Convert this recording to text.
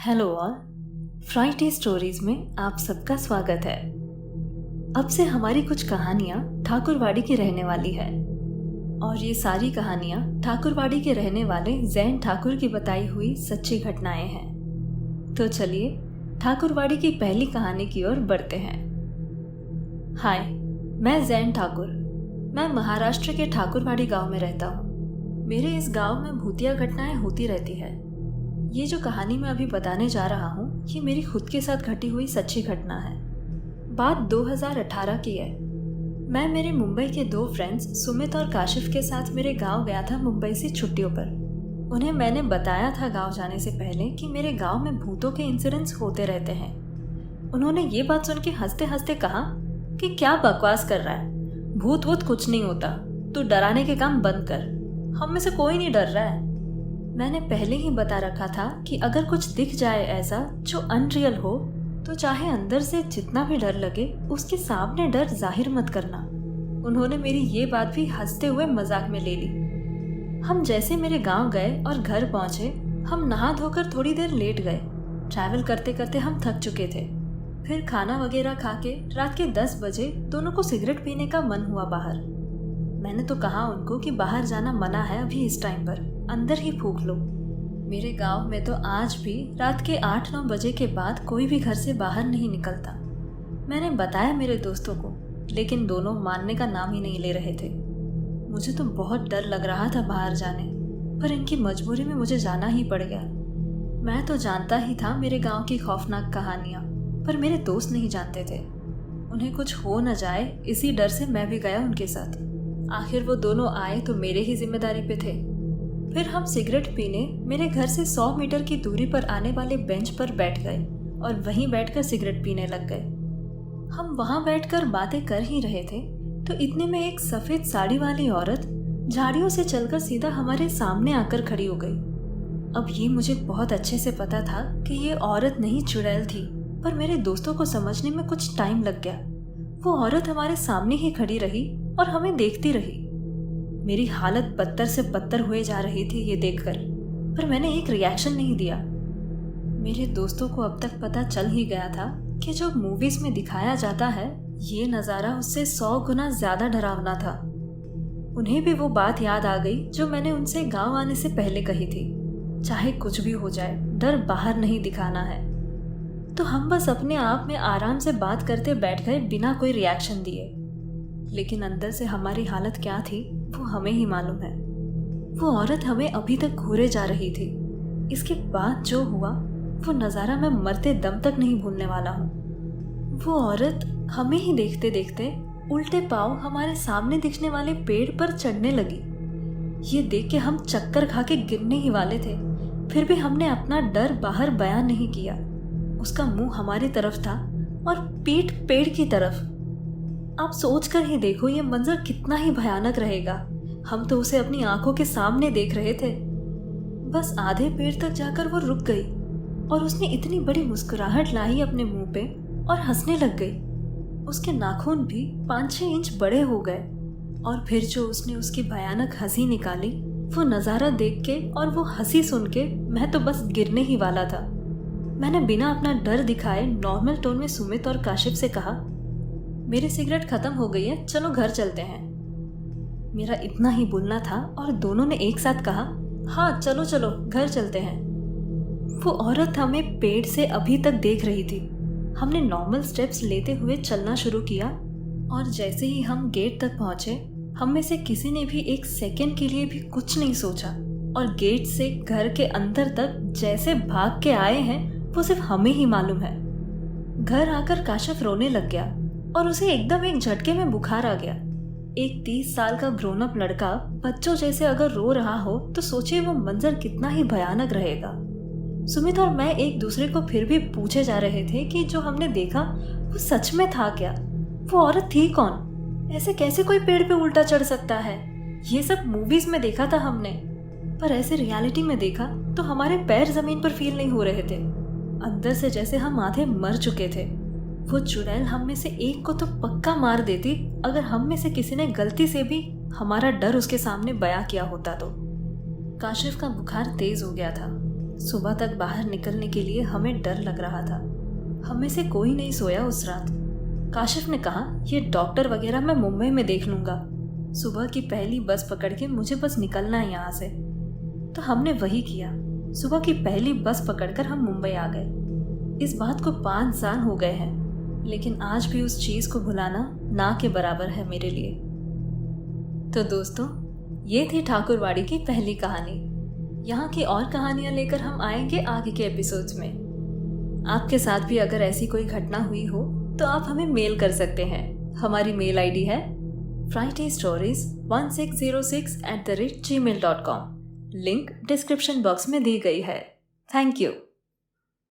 Hello all, Friday stories में आप सबका स्वागत है। अब से हमारी कुछ कहानियाँ ठाकुरवाड़ी की रहने वाली है और ये सारी कहानियाँ ठाकुरवाड़ी के रहने वाले जैन ठाकुर की बताई हुई सच्ची घटनाएं हैं। तो चलिए ठाकुरवाड़ी की पहली कहानी की ओर बढ़ते हैं। हाय, मैं जैन ठाकुर। मैं महाराष्ट्र के ठाकुरवाड़ी गांव में रहता हूँ। मेरे इस गांव में भूतिया घटनाएं होती रहती है। ये जो कहानी मैं अभी बताने जा रहा हूँ, ये मेरी खुद के साथ घटी हुई सच्ची घटना है। बात 2018 की है। मैं मेरे मुंबई के दो फ्रेंड्स सुमित और काशिफ के साथ मेरे गांव गया था मुंबई से छुट्टियों पर। उन्हें मैंने बताया था गांव जाने से पहले कि मेरे गांव में भूतों के इंसिडेंट्स होते रहते हैं। उन्होंने ये बात सुन के हंसते हंसते कहा कि क्या बकवास कर रहा है, भूत वूत कुछ नहीं होता, तू डराने के काम बंद कर, हम में से कोई नहीं डर रहा है। मैंने पहले ही बता रखा था कि अगर कुछ दिख जाए ऐसा जो अनरियल हो तो चाहे अंदर से जितना भी डर लगे उसके सामने डर जाहिर मत करना। उन्होंने मेरी ये बात भी हंसते हुए मजाक में ले ली। हम जैसे मेरे गांव गए और घर पहुंचे, हम नहा धोकर थोड़ी देर लेट गए। ट्रैवल करते करते हम थक चुके थे। फिर खाना वगैरह खा के रात के 10 बजे दोनों को सिगरेट पीने का मन हुआ बाहर। मैंने तो कहा उनको कि बाहर जाना मना है अभी इस टाइम पर, अंदर ही फूंक लो। मेरे गांव में तो आज भी रात के 8-9 बजे के बाद कोई भी घर से बाहर नहीं निकलता। मैंने बताया मेरे दोस्तों को, लेकिन दोनों मानने का नाम ही नहीं ले रहे थे। मुझे तो बहुत डर लग रहा था बाहर जाने, पर इनकी मजबूरी में मुझे जाना ही पड़ गया। मैं तो जानता ही था मेरे गाँव की खौफनाक कहानियाँ, पर मेरे दोस्त नहीं जानते थे। उन्हें कुछ हो न जाए इसी डर से मैं भी गया उनके साथ। आखिर वो दोनों आए तो मेरे ही जिम्मेदारी पे थे। फिर हम सिगरेट पीने मेरे घर से 100 मीटर की दूरी पर आने वाले बेंच पर बैठ गए और वहीं बैठकर सिगरेट पीने लग गए। हम वहां बैठकर बातें कर ही रहे थे तो इतने में एक सफेद साड़ी वाली औरत झाड़ियों से चलकर सीधा हमारे सामने आकर खड़ी हो गई। अब ये मुझे बहुत अच्छे से पता था कि ये औरत नहीं चुड़ैल थी, पर मेरे दोस्तों को समझने में कुछ टाइम लग गया। वो औरत हमारे सामने ही खड़ी रही और हमें देखती रही। मेरी हालत बदतर से बदतर हुए जा रही थी ये देखकर, पर मैंने एक रिएक्शन नहीं दिया। मेरे दोस्तों को अब तक पता चल ही गया था कि जो मूवीज में दिखाया जाता है ये नज़ारा उससे 100 गुना ज्यादा डरावना था। उन्हें भी वो बात याद आ गई जो मैंने उनसे गांव आने से पहले कही थी, चाहे कुछ भी हो जाए डर बाहर नहीं दिखाना है। तो हम बस अपने आप में आराम से बात करते बैठ गए बिना कोई रिएक्शन दिए। लेकिन अंदर से हमारी हालत क्या थी वो हमें ही मालूम है। वो औरत हमें अभी तक घूरे जा रही थी। इसके बाद जो हुआ वो नज़ारा मैं मरते दम तक नहीं भूलने वाला हूँ। वो औरत हमें ही देखते देखते उल्टे पांव हमारे सामने दिखने वाले पेड़ पर चढ़ने लगी। ये देख के हम चक्कर खा के गिरने ही वाले थे, फिर भी हमने अपना डर बाहर बयान नहीं किया। उसका मुंह हमारी तरफ था और पीठ पेड़ की तरफ। आप सोच कर ही देखो ये मंजर कितना ही भयानक रहेगा। हम तो उसे अपनी आंखों के सामने देख रहे थे। बस आधे पेड़ तक जाकर वो रुक गई और उसने इतनी बड़ी मुस्कुराहट लाई अपने मुंह पे और हंसने लग गई। उसके नाखून भी 5-6 इंच बड़े हो गए और फिर जो उसने उसकी भयानक हंसी निकाली, वो नज़ारा देख के और वो हंसी सुन के मैं तो बस गिरने ही वाला था। मैंने बिना अपना डर दिखाए नॉर्मल टोन में सुमित और काशिफ से कहा, मेरी सिगरेट खत्म हो गई है, चलो घर चलते हैं। मेरा इतना ही बोलना था और दोनों ने एक साथ कहा, हाँ चलो चलो घर चलते हैं। वो औरत हमें पेड़ से अभी तक देख रही थी। हमने नॉर्मल स्टेप्स लेते हुए चलना शुरू किया और जैसे ही हम गेट तक पहुंचे, हम में से किसी ने भी एक सेकंड के लिए भी कुछ नहीं सोचा और गेट से घर के अंदर तक जैसे भाग के आए हैं वो सिर्फ हमें ही मालूम है। घर आकर काशिफ रोने लग गया और उसे एकदम एक झटके में बुखार आ गया। एक 30 साल का ग्रोन अप लड़का बच्चों जैसे अगर रो रहा हो तो सोचिए वो मंजर कितना ही भयानक रहेगा। सुमित और मैं एक दूसरे को फिर भी पूछे जा रहे थे कि जो हमने देखा वो सच में था क्या, वो औरत थी कौन, ऐसे कैसे कोई पेड़ पे उल्टा चढ़ सकता है। ये सब मूवीज में देखा था हमने, पर ऐसे रियलिटी में देखा तो हमारे पैर जमीन पर फील नहीं हो रहे थे। अंदर से जैसे हम आधे मर चुके थे। वो चुड़ैल हम में से एक को तो पक्का मार देती अगर हम में से किसी ने गलती से भी हमारा डर उसके सामने बयां किया होता तो। काशिफ का बुखार तेज हो गया था सुबह तक बाहर निकलने के लिए हमें डर लग रहा था। हम में से कोई नहीं सोया उस रात। काशिफ ने कहा, ये डॉक्टर वगैरह मैं मुंबई में देख लूंगा, सुबह की पहली बस पकड़ के मुझे बस निकलना है यहाँ से। तो हमने वही किया। सुबह की पहली बस पकड़कर हम मुंबई आ गए। इस बात को 5 साल हो गए हैं, लेकिन आज भी उस चीज़ को भुलाना ना के बराबर है मेरे लिए। तो दोस्तों, ये थी ठाकुरवाड़ी की पहली कहानी। यहाँ की और कहानियाँ लेकर हम आएंगे आगे के एपिसोड्स में। आपके साथ भी अगर ऐसी कोई घटना हुई हो तो आप हमें मेल कर सकते हैं। हमारी मेल आईडी है frightaystories1606@gmail.com। लिंक डिस्क्रिप्शन बॉक्स में दी गई है। Thank you.